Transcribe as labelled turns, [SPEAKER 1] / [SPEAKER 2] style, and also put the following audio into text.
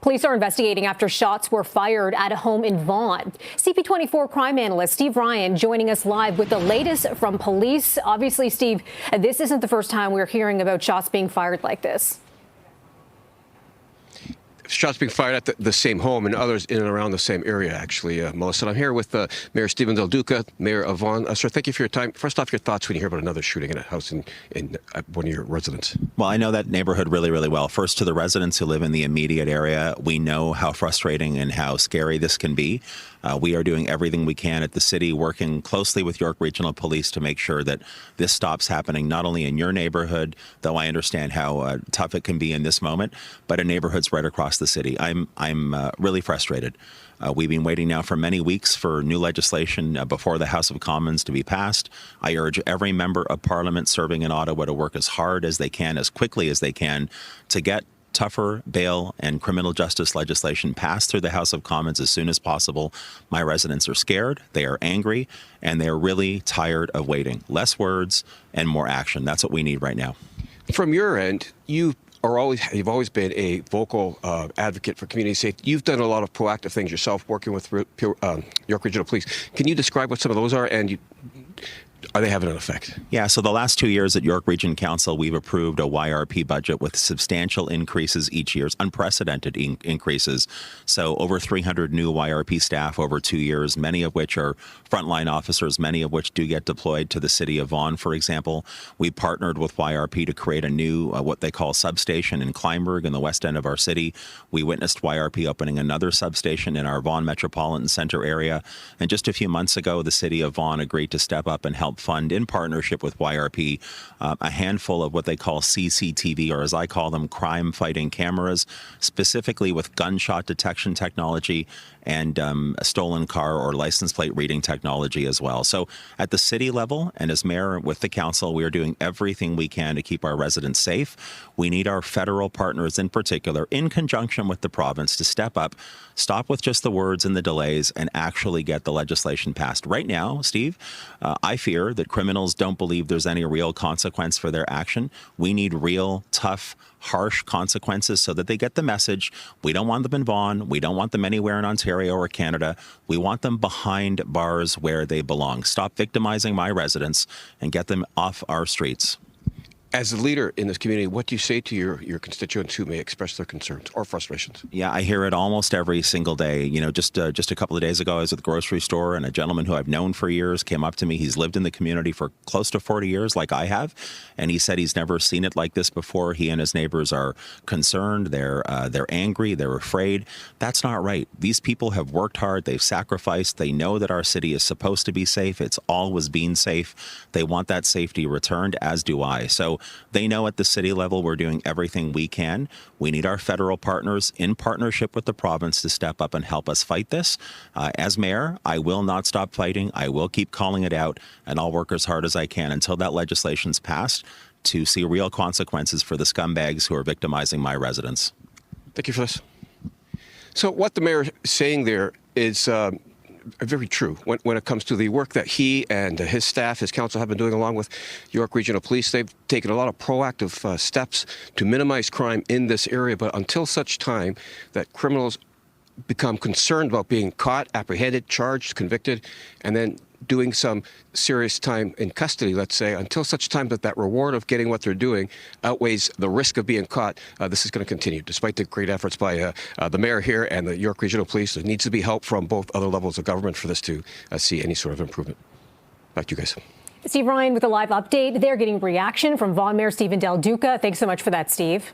[SPEAKER 1] Police are investigating after shots were fired at a home in Vaughan. CP24 crime analyst Steve Ryan joining us live with the latest from police. Obviously, Steve, this isn't the first time we're hearing about shots being fired like this.
[SPEAKER 2] Shots being fired at the same home and others in and around the same area, actually, Melissa. I'm here with Mayor Steven Del Duca, Mayor of Vaughan. Sir, thank you for your time. First off, your thoughts when you hear about another shooting in a house in one of your residents.
[SPEAKER 3] Well, I know that neighborhood really, really well. First, to the residents who live in the immediate area, we know how frustrating and how scary this can be. We are doing everything we can at the city, working closely with York Regional Police to make sure that this stops happening, not only in your neighborhood, though I understand how tough it can be in this moment, but in neighborhoods right across the city. I'm really frustrated. We've been waiting now for many weeks for new legislation before the House of Commons to be passed. I urge every member of Parliament serving in Ottawa to work as hard as they can, as quickly as they can, to get tougher bail and criminal justice legislation passed through the House of Commons as soon as possible. My residents are scared, they are angry, and they're really tired of waiting. Less words and more action. That's what we need right now.
[SPEAKER 2] From your end, you've always been a vocal advocate for community safety. You've done a lot of proactive things yourself, working with York Regional Police. Can you describe what some of those are, and are they having an effect?
[SPEAKER 3] Yeah, so the last 2 years at York Region Council, we've approved a YRP budget with substantial increases each year, unprecedented increases. So over 300 new YRP staff over 2 years, many of which are frontline officers, many of which do get deployed to the city of Vaughan, for example. We partnered with YRP to create a new, what they call substation in Kleinburg in the west end of our city. We witnessed YRP opening another substation in our Vaughan Metropolitan Center area. And just a few months ago, the city of Vaughan agreed to step up and help fund, in partnership with YRP, a handful of what they call CCTV, or as I call them, crime-fighting cameras, specifically with gunshot detection technology and a stolen car or license plate reading technology as well. So at the city level and as mayor with the council, we are doing everything we can to keep our residents safe. We need our federal partners in particular, in conjunction with the province, to step up, stop with just the words and the delays, and actually get the legislation passed. Right now, Steve, I fear that criminals don't believe there's any real consequence for their action. We need real, tough, harsh consequences so that they get the message. We don't want them in Vaughan. We don't want them anywhere in Ontario or Canada. We want them behind bars where they belong. Stop victimizing my residents and get them off our streets.
[SPEAKER 2] As a leader in this community, what do you say to your constituents who may express their concerns or frustrations?
[SPEAKER 3] Yeah, I hear it almost every single day. You know, just a couple of days ago, I was at the grocery store, and a gentleman who I've known for years came up to me. He's lived in the community for close to 40 years, like I have, and he said he's never seen it like this before. He and his neighbors are concerned. They're angry. They're afraid. That's not right. These people have worked hard. They've sacrificed. They know that our city is supposed to be safe. It's always been safe. They want that safety returned, as do I. So they know at the city level we're doing everything we can. We need our federal partners in partnership with the province to step up and help us fight this. As mayor, I will not stop fighting. I will keep calling it out, and I'll work as hard as I can until that legislation's passed to see real consequences for the scumbags who are victimizing my residents.
[SPEAKER 2] Thank you for this. So what the mayor is saying there is very true when it comes to the work that he and his staff, his council, have been doing along with York Regional Police. They've taken a lot of proactive steps to minimize crime in this area, but until such time that criminals become concerned about being caught, apprehended, charged, convicted, and then doing some serious time in custody, let's say, until such time that that reward of getting what they're doing outweighs the risk of being caught, this is going to continue. Despite the great efforts by the mayor here and the York Regional Police, there needs to be help from both other levels of government for this to see any sort of improvement. Back to you guys.
[SPEAKER 1] Steve Ryan with a live update. They're getting reaction from Vaughan Mayor Steven Del Duca. Thanks so much for that, Steve.